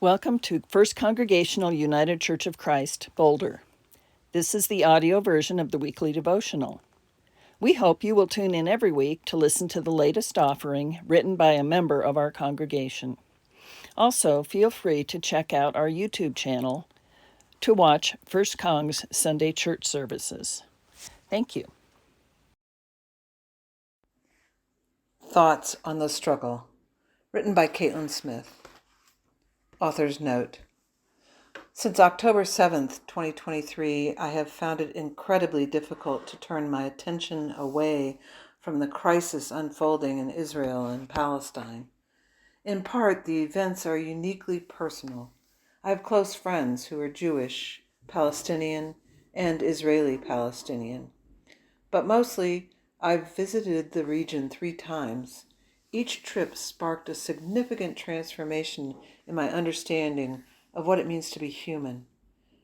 Welcome to First Congregational United Church of Christ, Boulder. This is the audio version of the weekly devotional. We hope you will tune in every week to listen to the latest offering written by a member of our congregation. Also, feel free to check out our YouTube channel to watch First Cong's Sunday church services. Thank you. Thoughts on the Struggle, written by Caitlin Smith. Author's note. Since October 7th, 2023, I have found it incredibly difficult to turn my attention away from the crisis unfolding in Israel and Palestine. In part, the events are uniquely personal. I have close friends who are Jewish, Palestinian, and Israeli-Palestinian. But mostly, I've visited the region 3 times. Each trip sparked a significant transformation in my understanding of what it means to be human,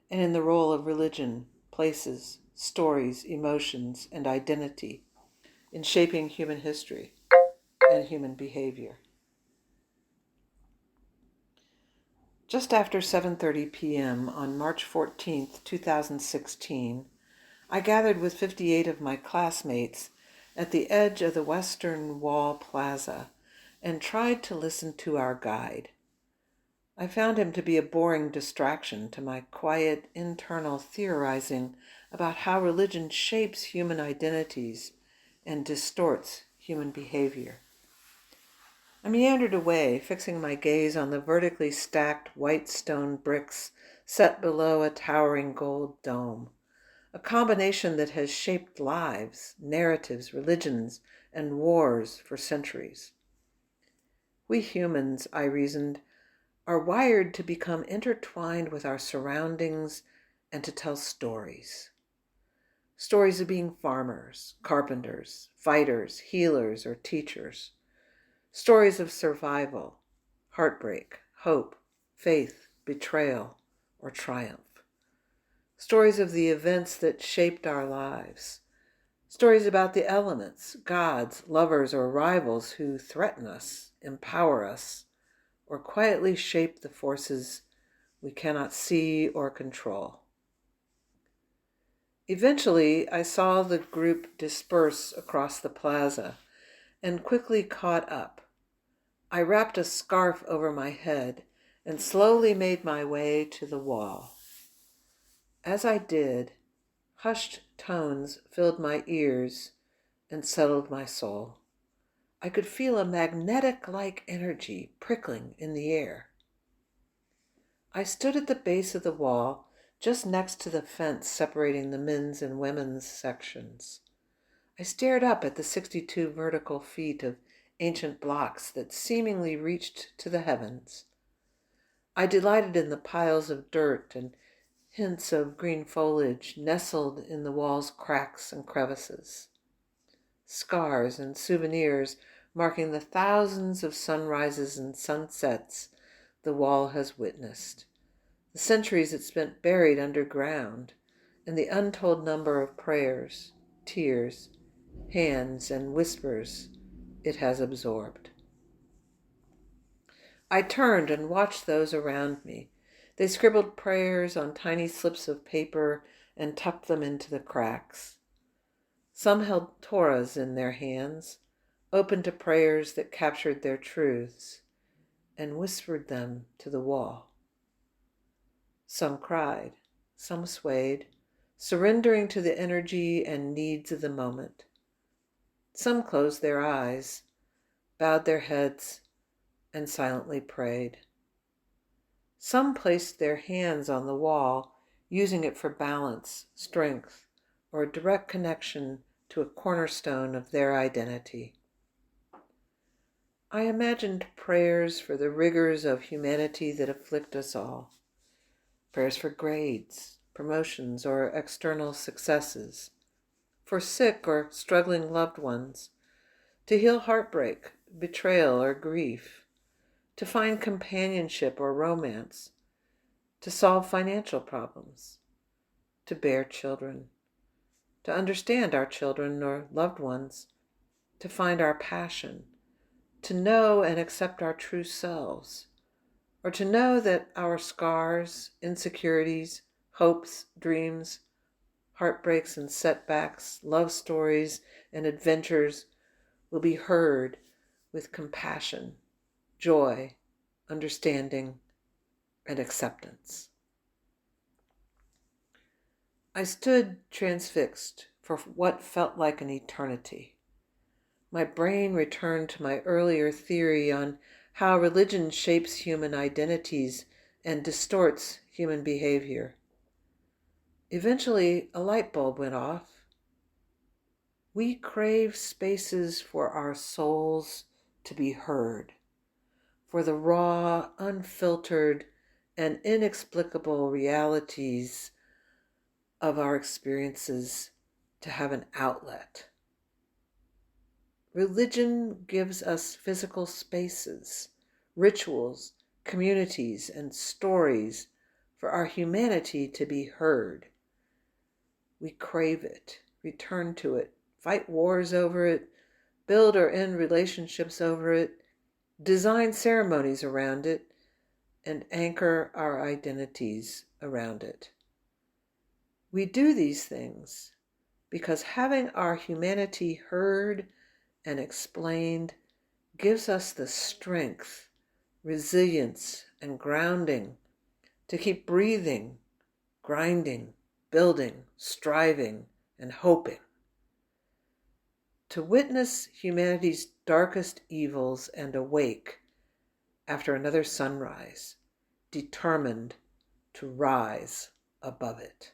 and in the role of religion, places, stories, emotions, and identity in shaping human history and human behavior. Just after 7:30 p.m. on March 14th, 2016, I gathered with 58 of my classmates at the edge of the Western Wall Plaza and tried to listen to our guide. I found him to be a boring distraction to my quiet internal theorizing about how religion shapes human identities and distorts human behavior. I meandered away, fixing my gaze on the vertically stacked white stone bricks set below a towering gold dome, a combination that has shaped lives, narratives, religions, and wars for centuries. We humans, I reasoned, are wired to become intertwined with our surroundings and to tell stories. Stories of being farmers, carpenters, fighters, healers, or teachers. Stories of survival, heartbreak, hope, faith, betrayal, or triumph. Stories of the events that shaped our lives. Stories about the elements, gods, lovers, or rivals who threaten us, empower us, or quietly shape the forces we cannot see or control. Eventually, I saw the group disperse across the plaza and quickly caught up. I wrapped a scarf over my head and slowly made my way to the wall. As I did, hushed tones filled my ears and settled my soul. I could feel a magnetic-like energy prickling in the air. I stood at the base of the wall, just next to the fence separating the men's and women's sections. I stared up at the 62 vertical feet of ancient blocks that seemingly reached to the heavens. I delighted in the piles of dirt and hints of green foliage nestled in the wall's cracks and crevices. Scars and souvenirs marking the thousands of sunrises and sunsets the wall has witnessed, the centuries it spent buried underground, and the untold number of prayers, tears, hands, and whispers it has absorbed. I turned and watched those around me. They scribbled prayers on tiny slips of paper and tucked them into the cracks. Some held Torahs in their hands, open to prayers that captured their truths and whispered them to the wall. Some cried, some swayed, surrendering to the energy and needs of the moment. Some closed their eyes, bowed their heads, and silently prayed. Some placed their hands on the wall, using it for balance, strength, or a direct connection to a cornerstone of their identity. I imagined prayers for the rigors of humanity that afflict us all. Prayers for grades, promotions, or external successes. For sick or struggling loved ones. To heal heartbreak, betrayal, or grief. To find companionship or romance. To solve financial problems. To bear children. To understand our children or loved ones. To find our passion. To know and accept our true selves. or to know that our scars, insecurities, hopes, dreams, heartbreaks and setbacks, love stories and adventures will be heard with compassion, joy, understanding, and acceptance. I stood transfixed for what felt like an eternity. My brain returned to my earlier theory on how religion shapes human identities and distorts human behavior. Eventually, a light bulb went off. We crave spaces for our souls to be heard, for the raw, unfiltered, and inexplicable realities of our experiences to have an outlet. Religion gives us physical spaces, rituals, communities, and stories for our humanity to be heard. We crave it, return to it, fight wars over it, build or end relationships over it, design ceremonies around it, and anchor our identities around it. We do these things because having our humanity heard and explained gives us the strength, resilience, and grounding to keep breathing, grinding, building, striving, and hoping. To witness humanity's darkest evils and awake after another sunrise, determined to rise above it.